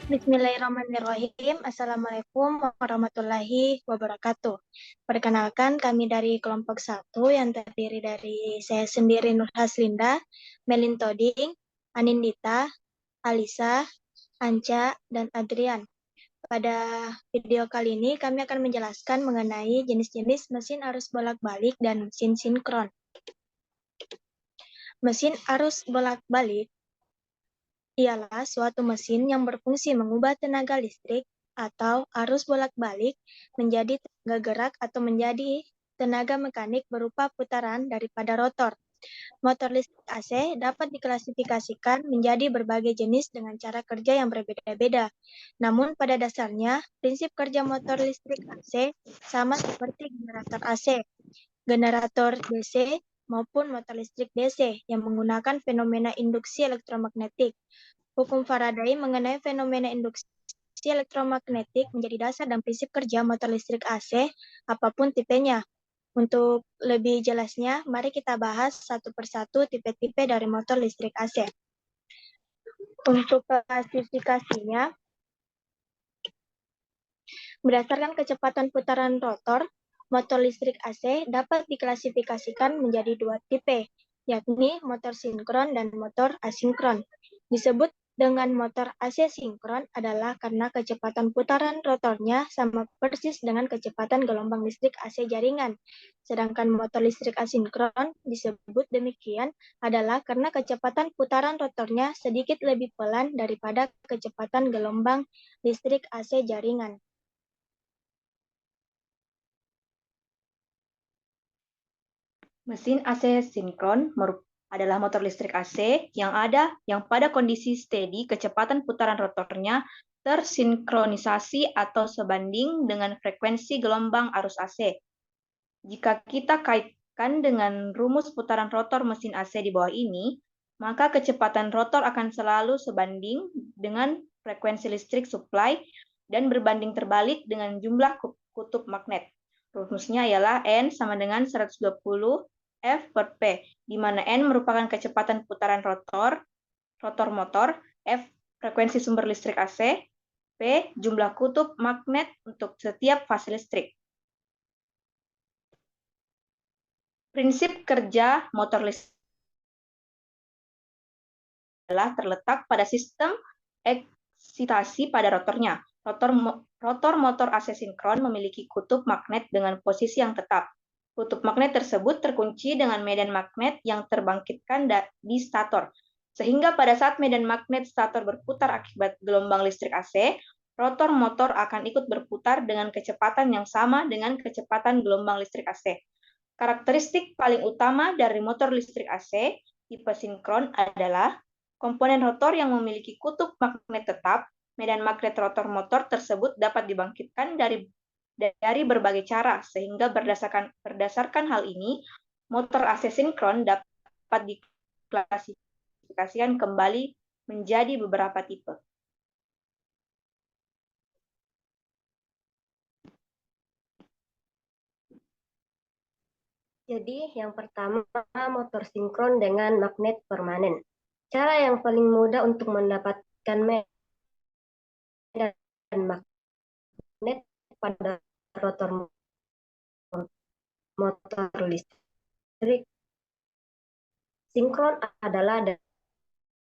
Bismillahirrahmanirrahim. Assalamualaikum warahmatullahi wabarakatuh. Perkenalkan, kami dari kelompok 1 yang terdiri dari saya sendiri Nur Haslinda, Melin Toding, Anindita, Alisa, Anca, dan Adrian. Pada video kali ini kami akan menjelaskan mengenai jenis-jenis mesin arus bolak-balik dan mesin sinkron. Mesin arus bolak-balik ialah suatu mesin yang berfungsi mengubah tenaga listrik atau arus bolak-balik menjadi tenaga gerak atau menjadi tenaga mekanik berupa putaran daripada rotor. Motor listrik AC dapat diklasifikasikan menjadi berbagai jenis dengan cara kerja yang berbeda-beda. Namun pada dasarnya, prinsip kerja motor listrik AC sama seperti generator AC, generator DC, maupun motor listrik DC yang menggunakan fenomena induksi elektromagnetik. Hukum Faraday mengenai fenomena induksi elektromagnetik menjadi dasar dan prinsip kerja motor listrik AC apapun tipenya. Untuk lebih jelasnya, mari kita bahas satu persatu tipe-tipe dari motor listrik AC. Untuk klasifikasinya, berdasarkan kecepatan putaran rotor, motor listrik AC dapat diklasifikasikan menjadi dua tipe, yakni motor sinkron dan motor asinkron. Disebut dengan motor AC sinkron adalah karena kecepatan putaran rotornya sama persis dengan kecepatan gelombang listrik AC jaringan. Sedangkan motor listrik asinkron disebut demikian adalah karena kecepatan putaran rotornya sedikit lebih pelan daripada kecepatan gelombang listrik AC jaringan. Mesin AC sinkron adalah motor listrik AC yang pada kondisi steady kecepatan putaran rotornya tersinkronisasi atau sebanding dengan frekuensi gelombang arus AC. Jika kita kaitkan dengan rumus putaran rotor mesin AC di bawah ini, maka kecepatan rotor akan selalu sebanding dengan frekuensi listrik supply dan berbanding terbalik dengan jumlah kutub magnet. Rumusnya ialah N sama dengan 120 F per P, di mana N merupakan kecepatan putaran rotor motor, F frekuensi sumber listrik AC, P jumlah kutub magnet untuk setiap fase listrik. Prinsip kerja motor listrik adalah terletak pada sistem eksitasi pada rotornya. Rotor motor AC sinkron memiliki kutub magnet dengan posisi yang tetap. Kutub magnet tersebut terkunci dengan medan magnet yang terbangkitkan di stator. Sehingga pada saat medan magnet stator berputar akibat gelombang listrik AC, rotor motor akan ikut berputar dengan kecepatan yang sama dengan kecepatan gelombang listrik AC. Karakteristik paling utama dari motor listrik AC tipe sinkron adalah komponen rotor yang memiliki kutub magnet tetap. Medan magnet rotor motor tersebut dapat dibangkitkan dari berbagai cara, sehingga berdasarkan hal ini, motor AC sinkron dapat diklasifikasikan kembali menjadi beberapa tipe. Jadi, yang pertama, motor sinkron dengan magnet permanen. Cara yang paling mudah untuk mendapatkan medan magnet pada rotor motor listrik sinkron adalah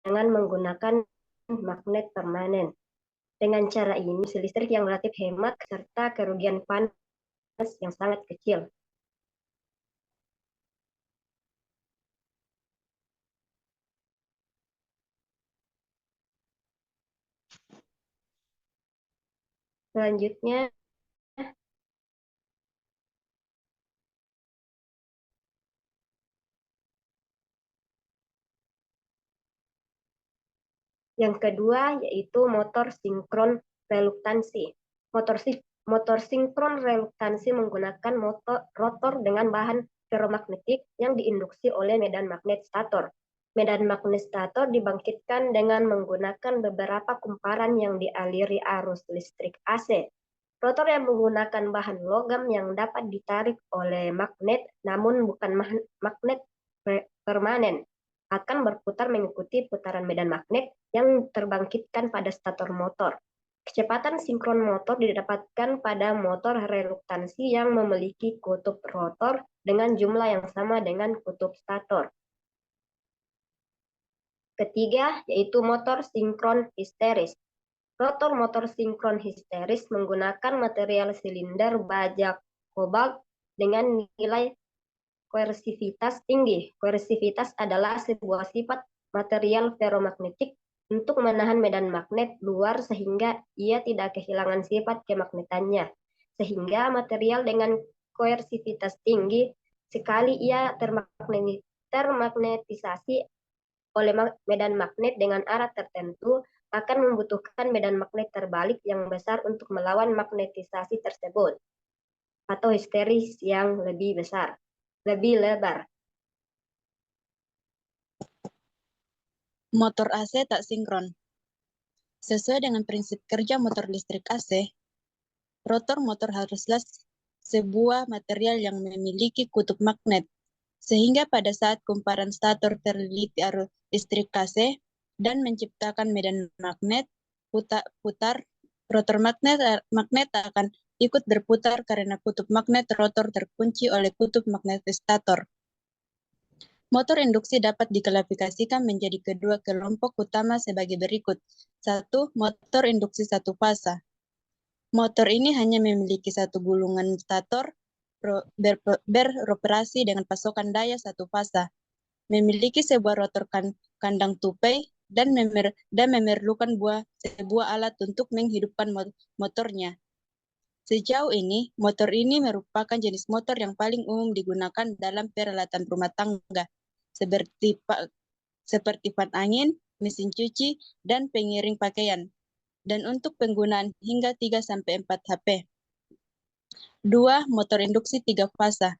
dengan menggunakan magnet permanen. Dengan cara ini, listrik yang relatif hemat serta kerugian panas yang sangat kecil. Selanjutnya, yang kedua yaitu motor sinkron reluktansi. Motor sinkron reluktansi menggunakan rotor dengan bahan ferromagnetik yang diinduksi oleh medan magnet stator. Medan magnet stator dibangkitkan dengan menggunakan beberapa kumparan yang dialiri arus listrik AC. Rotor yang menggunakan bahan logam yang dapat ditarik oleh magnet, namun bukan magnet permanen, akan berputar mengikuti putaran medan magnet yang terbangkitkan pada stator motor. Kecepatan sinkron motor didapatkan pada motor reluktansi yang memiliki kutub rotor dengan jumlah yang sama dengan kutub stator. Ketiga, yaitu motor sinkron histeris. Rotor motor sinkron histeris menggunakan material silinder baja kobalt dengan nilai koersivitas tinggi. Koersivitas adalah sebuah sifat material ferromagnetik untuk menahan medan magnet luar sehingga ia tidak kehilangan sifat kemagnetannya. Sehingga material dengan koersivitas tinggi, sekali ia termagnetisasi oleh medan magnet dengan arah tertentu, akan membutuhkan medan magnet terbalik yang besar untuk melawan magnetisasi tersebut, atau histeris yang lebih besar, lebih lebar. Motor AC tak sinkron. Sesuai dengan prinsip kerja motor listrik AC, rotor motor haruslah sebuah material yang memiliki kutub magnet, sehingga pada saat kumparan stator terlilit arus listrik AC dan menciptakan medan magnet putar, rotor magnet akan ikut berputar karena kutub magnet rotor terkunci oleh kutub magnet stator. Motor induksi dapat diklasifikasikan menjadi kedua kelompok utama sebagai berikut. 1. Motor induksi satu fasa. Motor ini hanya memiliki satu gulungan stator beroperasi dengan pasokan daya satu fasa, memiliki sebuah rotor kandang tupai, dan memerlukan sebuah alat untuk menghidupkan motornya. Sejauh ini, motor ini merupakan jenis motor yang paling umum digunakan dalam peralatan rumah tangga, seperti fan angin, mesin cuci, dan pengiring pakaian, dan untuk penggunaan hingga 3-4 HP. 2. Motor induksi 3 fasa.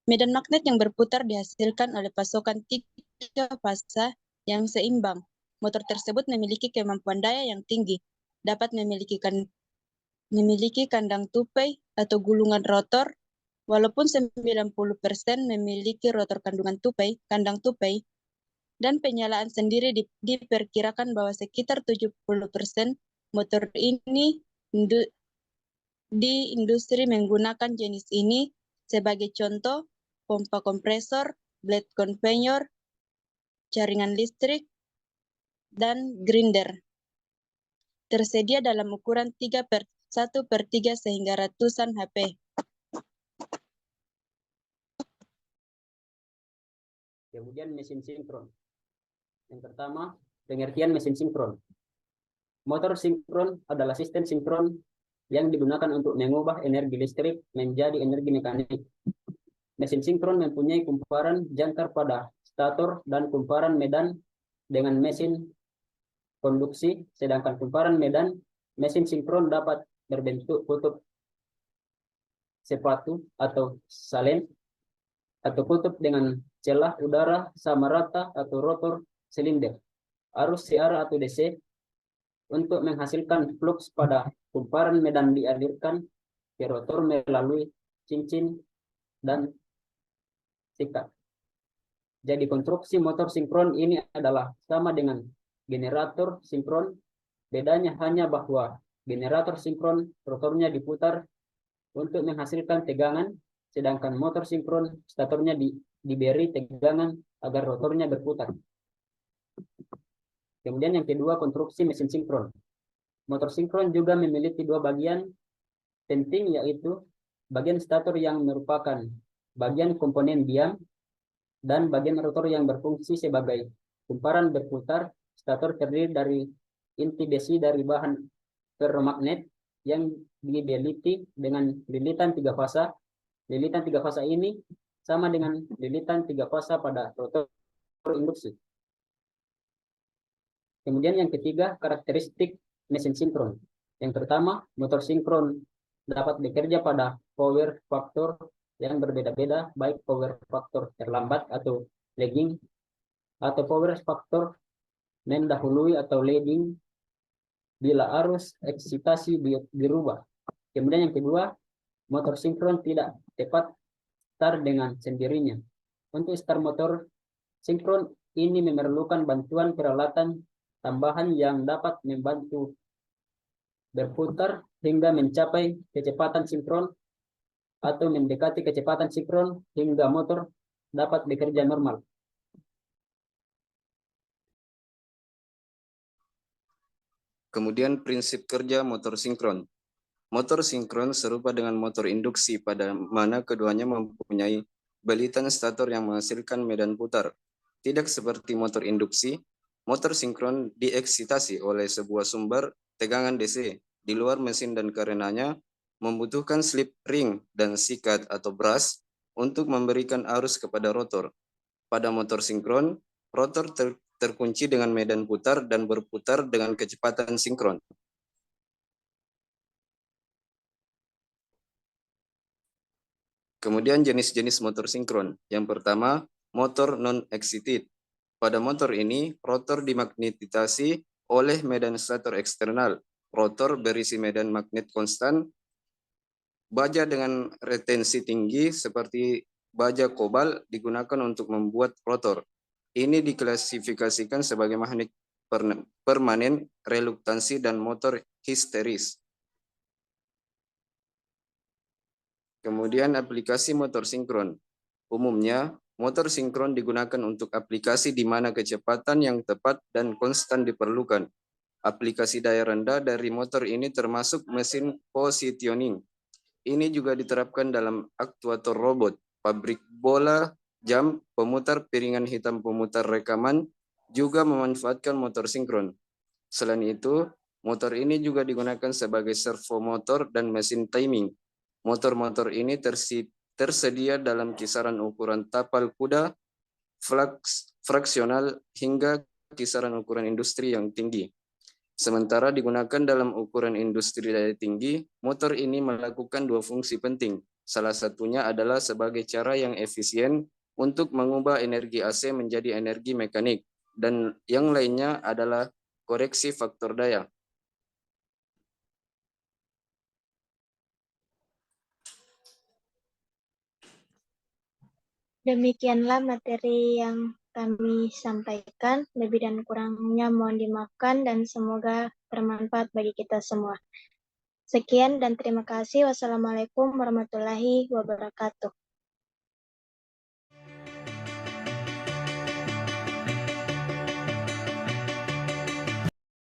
Medan magnet yang berputar dihasilkan oleh pasokan 3 fasa yang seimbang. Motor tersebut memiliki kemampuan daya yang tinggi, dapat memiliki kandang tupai atau gulungan rotor, walaupun 90% memiliki rotor kandang tupai, dan penyalaan sendiri diperkirakan bahwa sekitar 70% motor ini di industri menggunakan jenis ini, sebagai contoh pompa kompresor, blade conveyor, jaringan listrik, dan grinder. Tersedia dalam ukuran 1/3 sehingga ratusan HP. Kemudian mesin sinkron. Yang pertama, pengertian mesin sinkron. Motor sinkron adalah sistem sinkron yang digunakan untuk mengubah energi listrik menjadi energi mekanik. Mesin sinkron mempunyai kumparan jangkar pada stator dan kumparan medan dengan mesin konduksi, sedangkan kumparan mesin sinkron dapat berbentuk kutub sepatu atau salen, atau kutub dengan celah udara sama rata atau rotor silinder, arus searah atau DC. Untuk menghasilkan flux pada kumparan medan dialirkan ke rotor melalui cincin dan sikat. Jadi konstruksi motor sinkron ini adalah sama dengan generator sinkron. Bedanya hanya bahwa generator sinkron rotornya diputar untuk menghasilkan tegangan, sedangkan motor sinkron statornya diberi tegangan agar rotornya berputar. Kemudian yang kedua, konstruksi mesin sinkron. Motor sinkron juga memiliki 2 bagian penting, yaitu bagian stator yang merupakan bagian komponen diam dan bagian rotor yang berfungsi sebagai kumparan berputar. Stator terdiri dari inti besi dari bahan ferromagnet yang dibeliti dengan lilitan 3 fasa. Lilitan 3 fasa ini sama dengan lilitan 3 fasa pada rotor induksi. Kemudian yang ketiga, karakteristik mesin sinkron. Yang pertama, motor sinkron dapat bekerja pada power faktor yang berbeda-beda, baik power faktor terlambat atau lagging, atau power faktor mendahului atau leading bila arus eksitasi dirubah. Kemudian yang kedua, motor sinkron tidak tepat start dengan sendirinya. Untuk start motor sinkron ini memerlukan bantuan peralatan tambahan yang dapat membantu berputar hingga mencapai kecepatan sinkron atau mendekati kecepatan sinkron hingga motor dapat bekerja normal. Kemudian prinsip kerja motor sinkron. Motor sinkron serupa dengan motor induksi pada mana keduanya mempunyai balitan stator yang menghasilkan medan putar. Tidak seperti motor induksi, motor sinkron dieksitasi oleh sebuah sumber tegangan DC di luar mesin dan karenanya membutuhkan slip ring dan sikat atau brush untuk memberikan arus kepada rotor. Pada motor sinkron, rotor terkunci dengan medan putar dan berputar dengan kecepatan sinkron. Kemudian jenis-jenis motor sinkron. Yang pertama, motor non-excited. Pada motor ini, rotor dimagnetisasi oleh medan stator eksternal. Rotor berisi medan magnet konstan. Baja dengan retensi tinggi seperti baja kobal digunakan untuk membuat rotor. Ini diklasifikasikan sebagai magnet permanen, reluktansi, dan motor histeris. Kemudian aplikasi motor sinkron. Umumnya, motor sinkron digunakan untuk aplikasi di mana kecepatan yang tepat dan konstan diperlukan. Aplikasi daya rendah dari motor ini termasuk mesin positioning. Ini juga diterapkan dalam aktuator robot, pabrik bola, jam, pemutar piringan hitam pemutar rekaman, juga memanfaatkan motor sinkron. Selain itu, motor ini juga digunakan sebagai servo motor dan mesin timing. Motor-motor ini tersedia dalam kisaran ukuran tapal kuda, fraksional, hingga kisaran ukuran industri yang tinggi. Sementara digunakan dalam ukuran industri daya tinggi, motor ini melakukan dua fungsi penting. Salah satunya adalah sebagai cara yang efisien untuk mengubah energi AC menjadi energi mekanik, dan yang lainnya adalah koreksi faktor daya. Demikianlah materi yang kami sampaikan. Lebih dan kurangnya mohon dimaafkan dan semoga bermanfaat bagi kita semua. Sekian dan terima kasih. Wassalamualaikum warahmatullahi wabarakatuh.